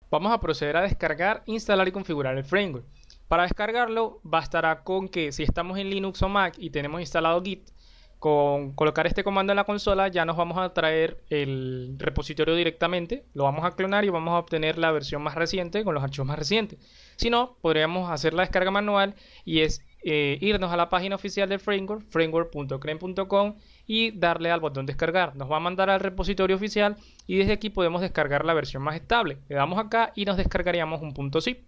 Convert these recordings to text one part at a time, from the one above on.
Vamos a proceder a descargar, instalar y configurar el framework. Para descargarlo bastará con que si estamos en Linux o Mac y tenemos instalado Git, con colocar este comando en la consola ya nos vamos a traer el repositorio directamente, lo vamos a clonar y vamos a obtener la versión más reciente con los archivos más recientes. Si no, podríamos hacer la descarga manual y es irnos a la página oficial del framework, framework.crane.com, y darle al botón descargar. Nos va a mandar al repositorio oficial y desde aquí podemos descargar la versión más estable. Le damos acá y nos descargaríamos un .zip.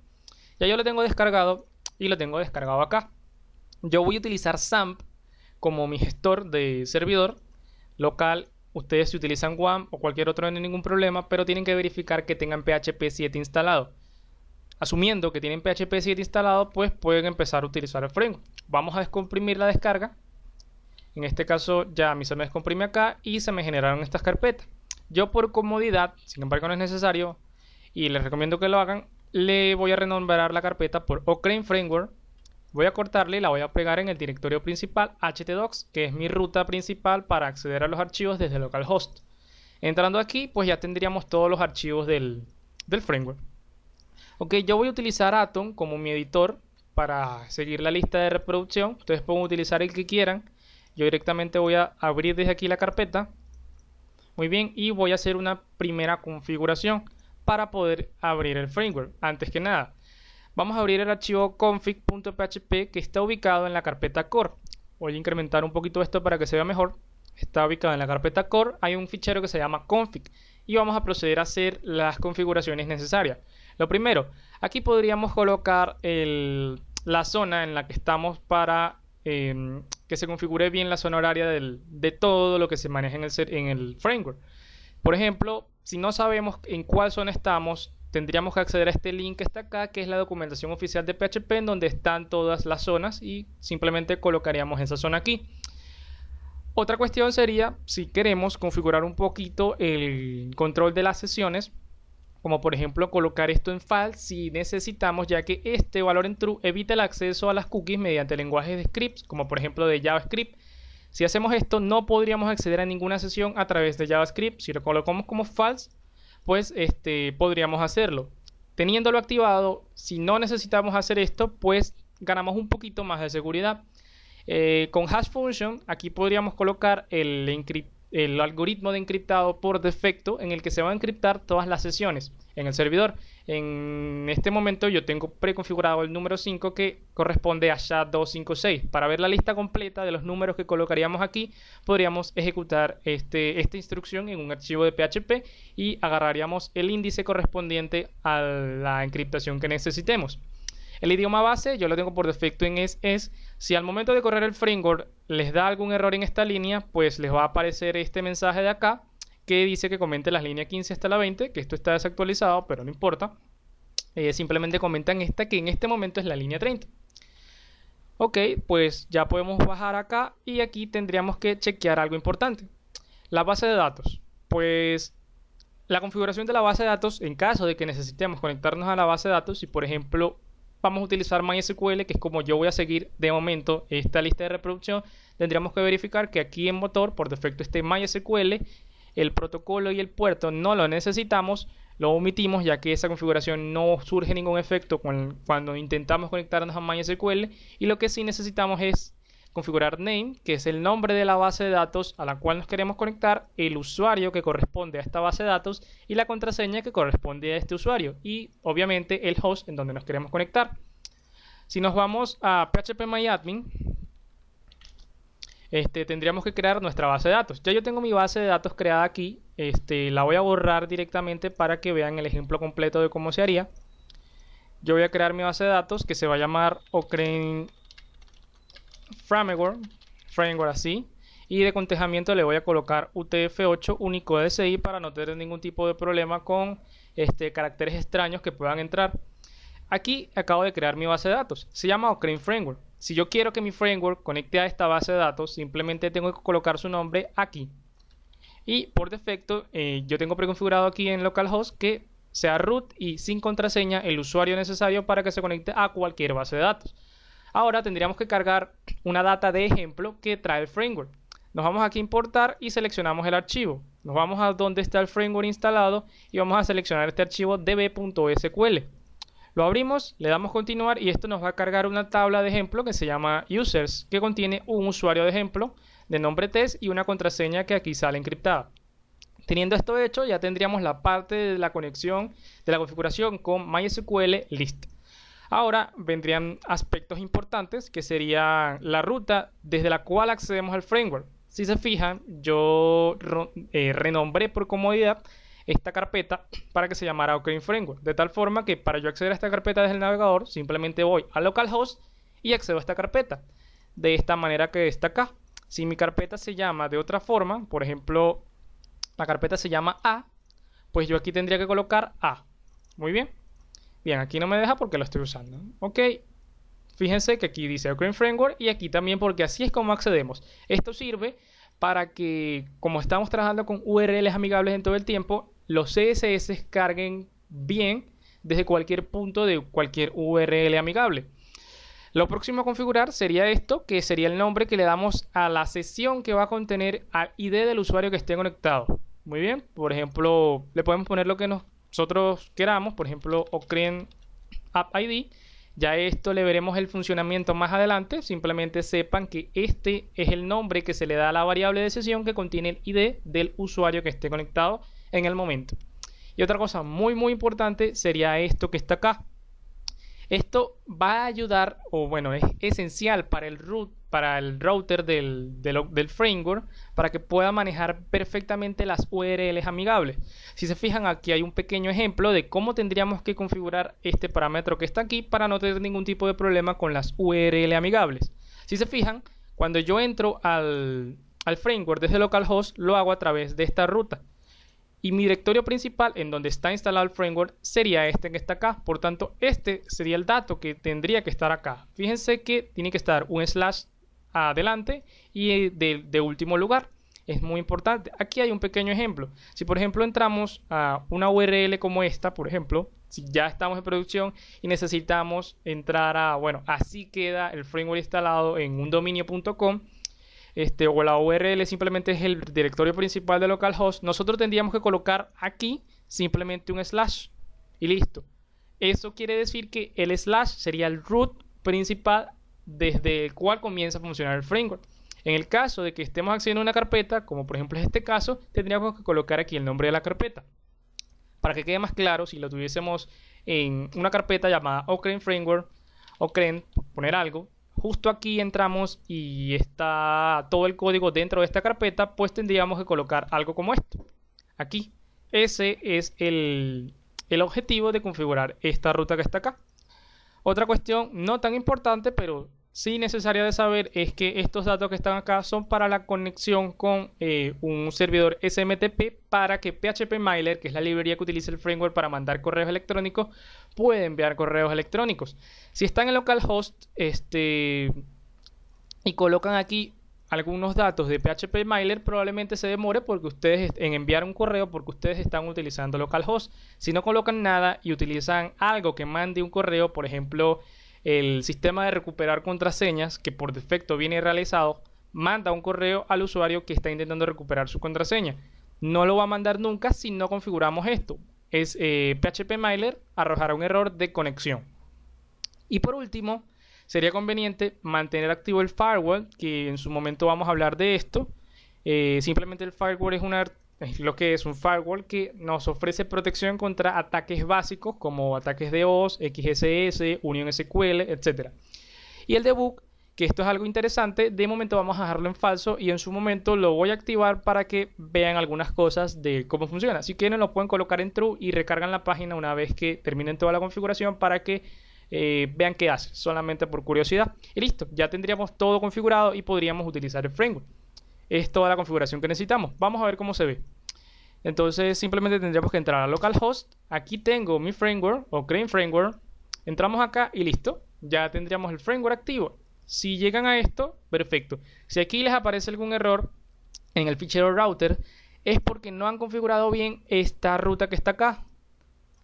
Ya yo lo tengo descargado y lo tengo descargado acá. Yo voy a utilizar XAMPP como mi gestor de servidor local. Ustedes si utilizan WAMP o cualquier otro no hay ningún problema, pero tienen que verificar que tengan PHP 7 instalado. Asumiendo que tienen PHP 7 instalado, pues pueden empezar a utilizar el framework. Vamos a descomprimir la descarga. En este caso ya a mí se me descomprime acá y se me generaron estas carpetas. Yo por comodidad, sin embargo no es necesario y les recomiendo que lo hagan, le voy a renombrar la carpeta por Ocrane Framework. Voy a cortarle y la voy a pegar en el directorio principal htdocs, que es mi ruta principal para acceder a los archivos desde localhost. Entrando aquí, pues ya tendríamos todos los archivos del framework. Ok, yo voy a utilizar Atom como mi editor para seguir la lista de reproducción. Ustedes pueden utilizar el que quieran. Yo directamente voy a abrir desde aquí la carpeta. Muy bien, y voy a hacer una primera configuración para poder abrir el framework. Antes que nada, vamos a abrir el archivo config.php que está ubicado en la carpeta core. Voy a incrementar un poquito esto para que se vea mejor. Está ubicado en la carpeta core, hay un fichero que se llama config y vamos a proceder a hacer las configuraciones necesarias. Lo primero, aquí podríamos colocar la zona en la que estamos para que se configure bien la zona horaria de todo lo que se maneja en el framework. Por ejemplo, si no sabemos en cuál zona estamos, tendríamos que acceder a este link que está acá, que es la documentación oficial de PHP, en donde están todas las zonas y simplemente colocaríamos esa zona aquí. Otra cuestión sería si queremos configurar un poquito el control de las sesiones, como por ejemplo colocar esto en false si necesitamos, ya que este valor en true evita el acceso a las cookies mediante lenguajes de scripts, como por ejemplo de JavaScript. Si hacemos esto, no podríamos acceder a ninguna sesión a través de JavaScript. Si lo colocamos como false, pues podríamos hacerlo. Teniéndolo activado, si no necesitamos hacer esto, pues ganamos un poquito más de seguridad. Con hash function, aquí podríamos colocar el algoritmo de encriptado por defecto en el que se van a encriptar todas las sesiones en el servidor. En este momento yo tengo preconfigurado el número 5 que corresponde a SHA-256. Para ver la lista completa de los números que colocaríamos aquí, podríamos ejecutar esta instrucción en un archivo de PHP y agarraríamos el índice correspondiente a la encriptación que necesitemos. El idioma base yo lo tengo por defecto en es. Si al momento de correr el framework les da algún error en esta línea, pues les va a aparecer este mensaje de acá que dice que comente las líneas 15 hasta la 20, que esto está desactualizado, pero no importa. Simplemente comentan esta que en este momento es la línea 30. Ok, pues ya podemos bajar acá y aquí tendríamos que chequear algo importante. La base de datos. Pues la configuración de la base de datos, en caso de que necesitemos conectarnos a la base de datos, si por ejemplo vamos a utilizar MySQL, que es como yo voy a seguir de momento esta lista de reproducción, tendríamos que verificar que aquí en motor por defecto esté MySQL, el protocolo y el puerto no lo necesitamos, lo omitimos ya que esa configuración no surge ningún efecto cuando intentamos conectarnos a MySQL, y lo que sí necesitamos es configurar name, que es el nombre de la base de datos a la cual nos queremos conectar, el usuario que corresponde a esta base de datos y la contraseña que corresponde a este usuario y obviamente el host en donde nos queremos conectar. Si nos vamos a phpMyAdmin, tendríamos que crear nuestra base de datos. Ya yo tengo mi base de datos creada aquí, la voy a borrar directamente para que vean el ejemplo completo de cómo se haría. Yo voy a crear mi base de datos que se va a llamar Ocrane Framework así, y de contejamiento le voy a colocar UTF-8 Unicode SI para no tener ningún tipo de problema con caracteres extraños que puedan entrar. Aquí acabo de crear mi base de datos, se llama Ocrane Framework. Si yo quiero que mi framework conecte a esta base de datos, simplemente tengo que colocar su nombre aquí. Y por defecto yo tengo preconfigurado aquí en localhost que sea root y sin contraseña el usuario necesario para que se conecte a cualquier base de datos. Ahora tendríamos que cargar una data de ejemplo que trae el framework. Nos vamos aquí a importar y seleccionamos el archivo. Nos vamos a donde está el framework instalado y vamos a seleccionar este archivo db.sql. Lo abrimos, le damos continuar y esto nos va a cargar una tabla de ejemplo que se llama users, que contiene un usuario de ejemplo de nombre test y una contraseña que aquí sale encriptada. Teniendo esto hecho, ya tendríamos la parte de la conexión, de la configuración con MySQL lista. Ahora vendrían aspectos importantes que serían la ruta desde la cual accedemos al framework. Si se fijan, yo renombré por comodidad esta carpeta para que se llamara Ocrane Framework, de tal forma que para yo acceder a esta carpeta desde el navegador simplemente voy a localhost y accedo a esta carpeta de esta manera que está acá. Si mi carpeta se llama de otra forma, por ejemplo la carpeta se llama A, pues yo aquí tendría que colocar A. Muy bien. Bien, aquí no me deja porque lo estoy usando. Ok, fíjense que aquí dice Ocrane Framework y aquí también porque así es como accedemos. Esto sirve para que, como estamos trabajando con URLs amigables en todo el tiempo, los CSS carguen bien desde cualquier punto de cualquier URL amigable. Lo próximo a configurar sería esto, que sería el nombre que le damos a la sesión que va a contener al ID del usuario que esté conectado. Muy bien, por ejemplo, le podemos poner lo que nosotros queramos, por ejemplo, Ocrane App ID. Ya esto le veremos el funcionamiento más adelante. Simplemente sepan que este es el nombre que se le da a la variable de sesión que contiene el ID del usuario que esté conectado en el momento. Y otra cosa muy importante sería esto que está acá. Esto va a ayudar, o bueno, es esencial para el router del framework, para que pueda manejar perfectamente las URLs amigables. Si se fijan, aquí hay un pequeño ejemplo de cómo tendríamos que configurar este parámetro que está aquí para no tener ningún tipo de problema con las URL amigables. Si se fijan, cuando yo entro al framework desde localhost, lo hago a través de esta ruta. Y mi directorio principal, en donde está instalado el framework, sería este que está acá. Por tanto, este sería el dato que tendría que estar acá. Fíjense que tiene que estar un slash adelante y de último lugar. Es muy importante. Aquí hay un pequeño ejemplo. Si por ejemplo entramos a una URL como esta, por ejemplo, si ya estamos en producción y necesitamos entrar a, bueno, así queda el framework instalado en undominio.com. O la URL simplemente es el directorio principal de localhost, nosotros tendríamos que colocar aquí simplemente un slash y listo. Eso quiere decir que el slash sería el root principal desde el cual comienza a funcionar el framework. En el caso de que estemos accediendo a una carpeta, como por ejemplo es este caso, tendríamos que colocar aquí el nombre de la carpeta. Para que quede más claro, si lo tuviésemos en una carpeta llamada Ocrane Framework, Ocrane, por poner algo, justo aquí entramos y está todo el código dentro de esta carpeta, pues tendríamos que colocar algo como esto. Aquí. Ese es el objetivo de configurar esta ruta que está acá. Otra cuestión no tan importante, pero sí necesaria de saber, es que estos datos que están acá son para la conexión con un servidor SMTP para que PHPMailer, que es la librería que utiliza el framework para mandar correos electrónicos, pueda enviar correos electrónicos. Si están en localhost y colocan aquí algunos datos de PHPMailer, probablemente se demore porque ustedes en enviar un correo porque ustedes están utilizando localhost. Si no colocan nada y utilizan algo que mande un correo, por ejemplo, el sistema de recuperar contraseñas, que por defecto viene realizado, manda un correo al usuario que está intentando recuperar su contraseña. No lo va a mandar nunca si no configuramos esto. PHPMailer arrojará un error de conexión. Y por último, sería conveniente mantener activo el firewall, que en su momento vamos a hablar de esto. Simplemente el firewall es lo que es un firewall que nos ofrece protección contra ataques básicos como ataques de DDoS, XSS, Union SQL, etc. Y el debug, que esto es algo interesante, de momento vamos a dejarlo en falso y en su momento lo voy a activar para que vean algunas cosas de cómo funciona. Si quieren lo pueden colocar en true y recargan la página una vez que terminen toda la configuración para que vean qué hace, solamente por curiosidad. Y listo, ya tendríamos todo configurado y podríamos utilizar el framework. Es toda la configuración que necesitamos. Vamos a ver cómo se ve. Entonces simplemente tendríamos que entrar a localhost. Aquí tengo mi framework o Ocrane Framework. Entramos acá y listo. Ya tendríamos el framework activo. Si llegan a esto, perfecto. Si aquí les aparece algún error en el fichero router, es porque no han configurado bien esta ruta que está acá.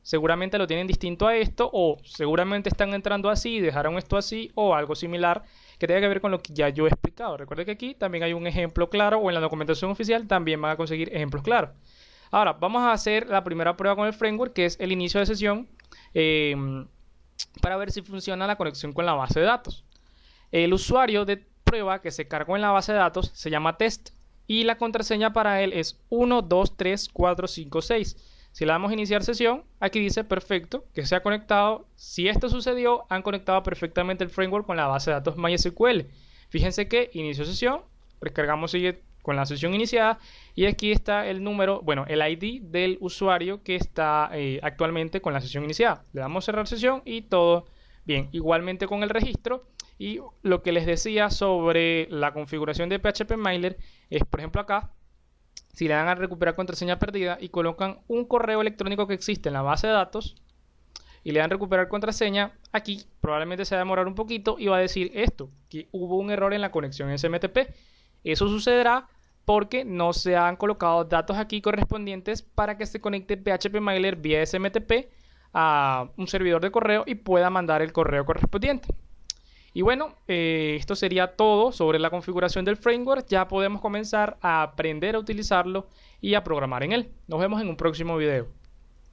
Seguramente lo tienen distinto a esto, o seguramente están entrando así y dejaron esto así o algo similar. que tenga que ver con lo que ya yo he explicado. Recuerde que aquí también hay un ejemplo claro, o en la documentación oficial también van a conseguir ejemplos claros. Ahora, vamos a hacer la primera prueba con el framework, que es el inicio de sesión, para ver si funciona la conexión con la base de datos. El usuario de prueba que se cargó en la base de datos se llama test y la contraseña para él es 123456. Si le damos a iniciar sesión, aquí dice perfecto, que se ha conectado. Si esto sucedió, han conectado perfectamente el framework con la base de datos MySQL. Fíjense que inició sesión, recargamos sigue con la sesión iniciada y aquí está el número, bueno, el ID del usuario que está actualmente con la sesión iniciada. Le damos cerrar sesión y todo bien. Igualmente con el registro. Y lo que les decía sobre la configuración de PHPMailer es, por ejemplo, acá, si le dan a recuperar contraseña perdida y colocan un correo electrónico que existe en la base de datos y le dan recuperar contraseña, aquí probablemente se va a demorar un poquito y va a decir esto, que hubo un error en la conexión SMTP. Eso sucederá porque no se han colocado datos aquí correspondientes para que se conecte PHPMailer vía SMTP a un servidor de correo y pueda mandar el correo correspondiente. Y bueno, esto sería todo sobre la configuración del framework. Ya podemos comenzar a aprender a utilizarlo y a programar en él. Nos vemos en un próximo video.